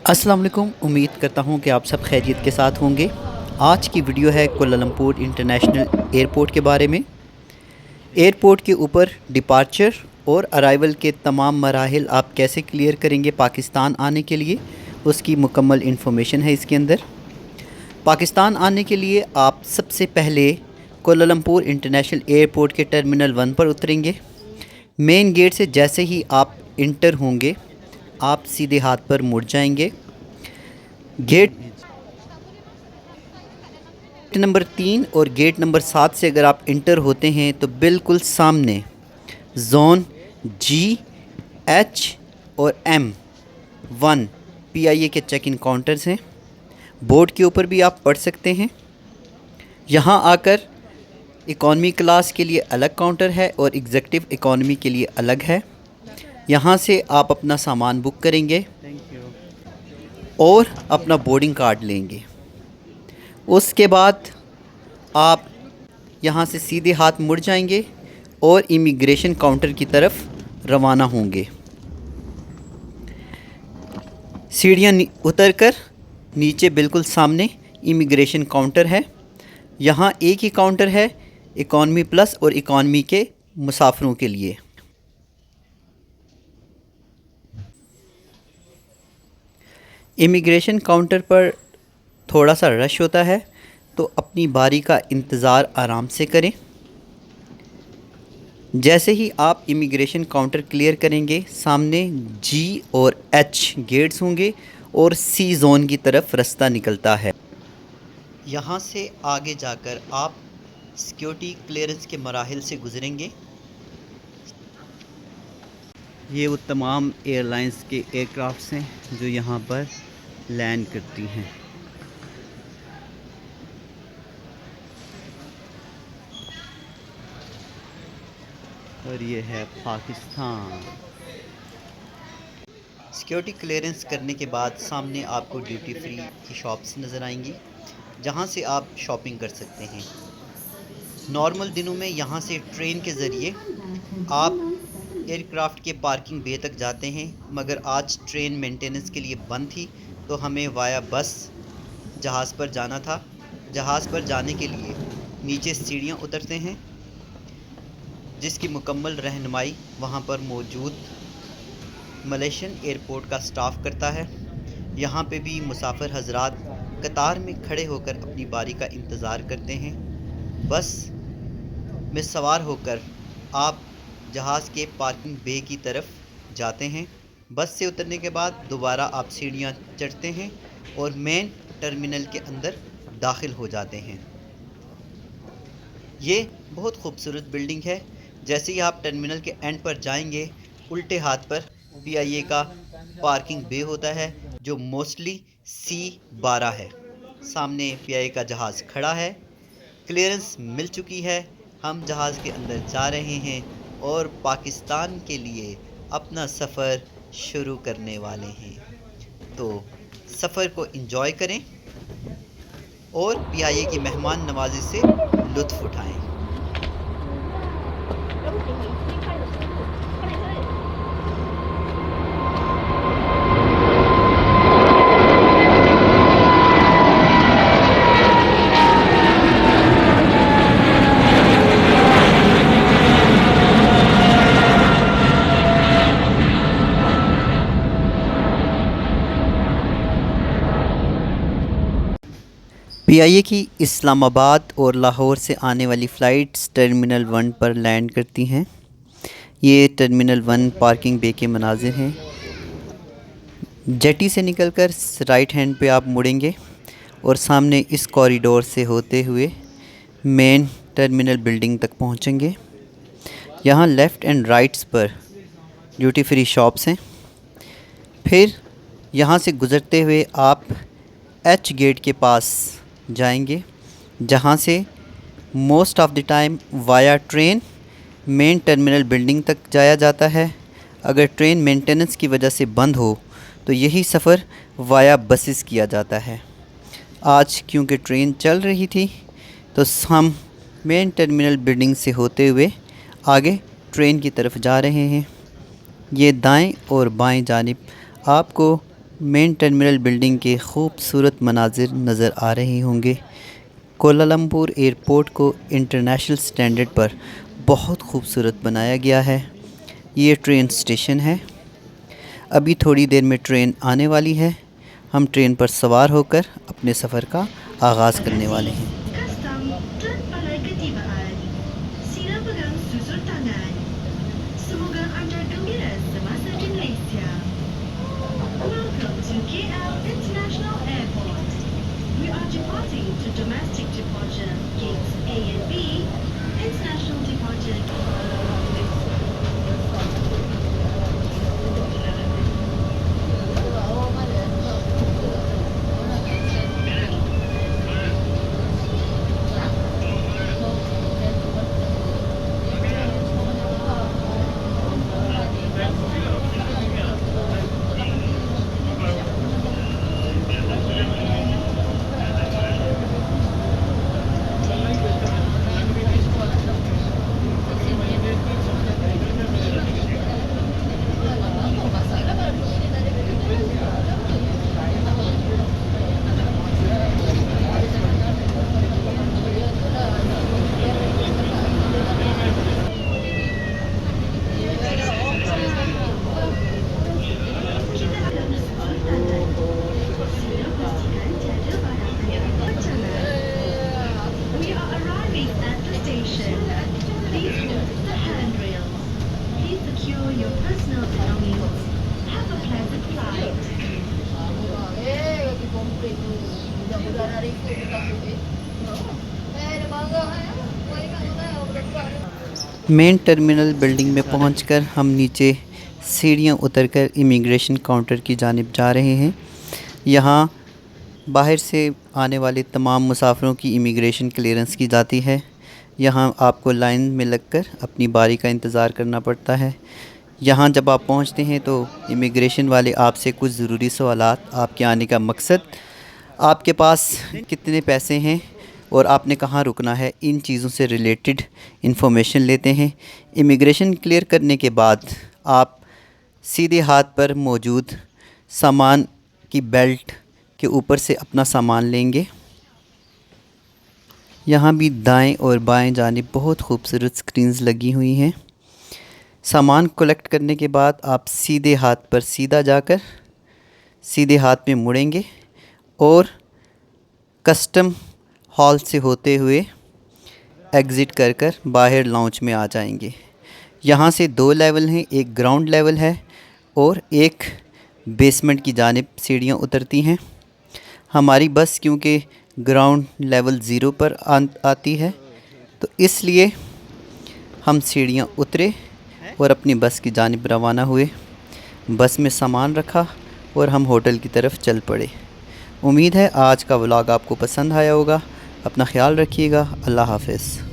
अस्सलाम वालेकुम। उम्मीद करता हूँ कि आप सब खैरियत के साथ होंगे। आज की वीडियो है कोलालमपुर इंटरनेशनल एयरपोर्ट के बारे में। एयरपोर्ट के ऊपर डिपार्चर और अराइवल के तमाम मराहिल आप कैसे क्लियर करेंगे पाकिस्तान आने के लिए, उसकी मुकम्मल इन्फॉर्मेशन है इसके अंदर। पाकिस्तान आने के लिए आप सबसे पहले कोलालमपुर इंटरनेशनल एयरपोर्ट के टर्मिनल 1 पर उतरेंगे। मेन गेट से जैसे ही आप इंटर होंगे आप सीधे हाथ पर मुड़ जाएंगे। गेट नंबर 3 और गेट नंबर 7 से अगर आप इंटर होते हैं तो बिल्कुल सामने जोन जी, एच और M1 PIA के चेक इन काउंटर्स हैं। बोर्ड के ऊपर भी आप पढ़ सकते हैं। यहाँ आकर इकॉनमी क्लास के लिए अलग काउंटर है और एग्जीक्यूटिव इकॉनमी के लिए अलग है। यहाँ से आप अपना सामान बुक करेंगे और अपना बोर्डिंग कार्ड लेंगे। उसके बाद आप यहाँ से सीधे हाथ मुड़ जाएंगे और इमिग्रेशन काउंटर की तरफ रवाना होंगे। सीढ़ियाँ उतरकर नीचे बिल्कुल सामने इमिग्रेशन काउंटर है। यहाँ एक ही काउंटर है इकॉनमी प्लस और इकॉनमी के मुसाफिरों के लिए। इमिग्रेशन काउंटर पर थोड़ा सा रश होता है तो अपनी बारी का इंतज़ार आराम से करें। जैसे ही आप इमिग्रेशन काउंटर क्लियर करेंगे सामने जी और एच गेट्स होंगे और सी जोन की तरफ रास्ता निकलता है। यहाँ से आगे जाकर आप सिक्योरिटी क्लियरेंस के मराहिल से गुजरेंगे। ये वो तमाम एयरलाइंस के एयरक्राफ्ट्स हैं जो यहाँ पर लैंड करती हैं। और ये है पाकिस्तान। सिक्योरिटी क्लियरेंस करने के बाद सामने आपको ड्यूटी फ्री की शॉप्स नज़र आएंगी जहाँ से आप शॉपिंग कर सकते हैं। नॉर्मल दिनों में यहाँ से ट्रेन के ज़रिए आप एयरक्राफ्ट के पार्किंग बे तक जाते हैं, मगर आज ट्रेन मेंटेनेंस के लिए बंद थी तो हमें वाया बस जहाज़ पर जाना था। जहाज़ पर जाने के लिए नीचे सीढ़ियाँ उतरते हैं जिसकी मुकम्मल रहनुमाई वहाँ पर मौजूद मलेशियन एयरपोर्ट का स्टाफ करता है। यहाँ पे भी मुसाफिर हजरात कतार में खड़े होकर अपनी बारी का इंतज़ार करते हैं। बस में सवार होकर आप जहाज़ के पार्किंग बे की तरफ जाते हैं। बस से उतरने के बाद दोबारा आप सीढ़ियाँ चढ़ते हैं और मेन टर्मिनल के अंदर दाखिल हो जाते हैं। ये बहुत खूबसूरत बिल्डिंग है। जैसे ही आप टर्मिनल के एंड पर जाएंगे उल्टे हाथ पर PIA का पार्किंग बे होता है जो मोस्टली C12 है। सामने PIA का जहाज़ खड़ा है। क्लियरेंस मिल चुकी है। हम जहाज़ के अंदर जा रहे हैं और पाकिस्तान के लिए अपना सफ़र शुरू करने वाले हैं। तो सफ़र को एंजॉय करें और PIA की मेहमान नवाजी से लुत्फ़ उठाएं। PIA की इस्लामाबाद और लाहौर से आने वाली फ़्लाइट्स टर्मिनल 1 पर लैंड करती हैं। ये टर्मिनल 1 पार्किंग बे के मनाजिर हैं। जेटी से निकलकर राइट हैंड पे आप मुड़ेंगे और सामने इस कॉरिडोर से होते हुए मेन टर्मिनल बिल्डिंग तक पहुंचेंगे। यहाँ लेफ़्ट एंड राइट्स पर ड्यूटी फ्री शॉप्स हैं। फिर यहाँ से गुज़रते हुए आप एच गेट के पास जाएंगे जहाँ से most of the time via train main terminal building तक जाया जाता है। अगर ट्रेन मेंटेनेंस की वजह से बंद हो तो यही सफ़र वाया बसेस किया जाता है। आज क्योंकि ट्रेन चल रही थी तो हम मेन टर्मिनल बिल्डिंग से होते हुए आगे ट्रेन की तरफ जा रहे हैं। ये दाएं और बाएं जानिब आपको मेन टर्मिनल बिल्डिंग के खूबसूरत मनाजिर नज़र आ रहे होंगे। कोलालमपुर एयरपोर्ट को इंटरनेशनल स्टैंडर्ड पर बहुत खूबसूरत बनाया गया है। ये ट्रेन स्टेशन है। अभी थोड़ी देर में ट्रेन आने वाली है। हम ट्रेन पर सवार होकर अपने सफ़र का आगाज़ करने वाले हैं। मेन टर्मिनल बिल्डिंग में पहुंचकर हम नीचे सीढ़ियां उतरकर इमिग्रेशन काउंटर की जानिब जा रहे हैं। यहां बाहर से आने वाले तमाम मुसाफिरों की इमिग्रेशन क्लियरेंस की जाती है। यहां आपको लाइन में लगकर अपनी बारी का इंतज़ार करना पड़ता है। यहाँ जब आप पहुँचते हैं तो इमिग्रेशन वाले आपसे कुछ ज़रूरी सवालात, आपके आने का मकसद, आपके पास कितने पैसे हैं और आपने कहाँ रुकना है, इन चीज़ों से रिलेटेड इंफॉर्मेशन लेते हैं। इमिग्रेशन क्लियर करने के बाद आप सीधे हाथ पर मौजूद सामान की बेल्ट के ऊपर से अपना सामान लेंगे। यहाँ भी दाएं और बाएं जानिब बहुत खूबसूरत स्क्रीन्स लगी हुई हैं। सामान कलेक्ट करने के बाद आप सीधे हाथ पर सीधा जाकर सीधे हाथ में मुड़ेंगे और कस्टम हॉल से होते हुए एग्ज़िट कर बाहर लाउंज में आ जाएंगे। यहाँ से 2 लेवल हैं, एक ग्राउंड लेवल है और एक बेसमेंट की जानिब सीढ़ियाँ उतरती हैं। हमारी बस क्योंकि ग्राउंड लेवल 0 पर आती है तो इसलिए हम सीढ़ियाँ उतरे और अपनी बस की जानिब रवाना हुए। बस में सामान रखा और हम होटल की तरफ चल पड़े। उम्मीद है आज का व्लॉग आपको पसंद आया होगा। अपना ख्याल रखिएगा। अल्लाह हाफ़िज़।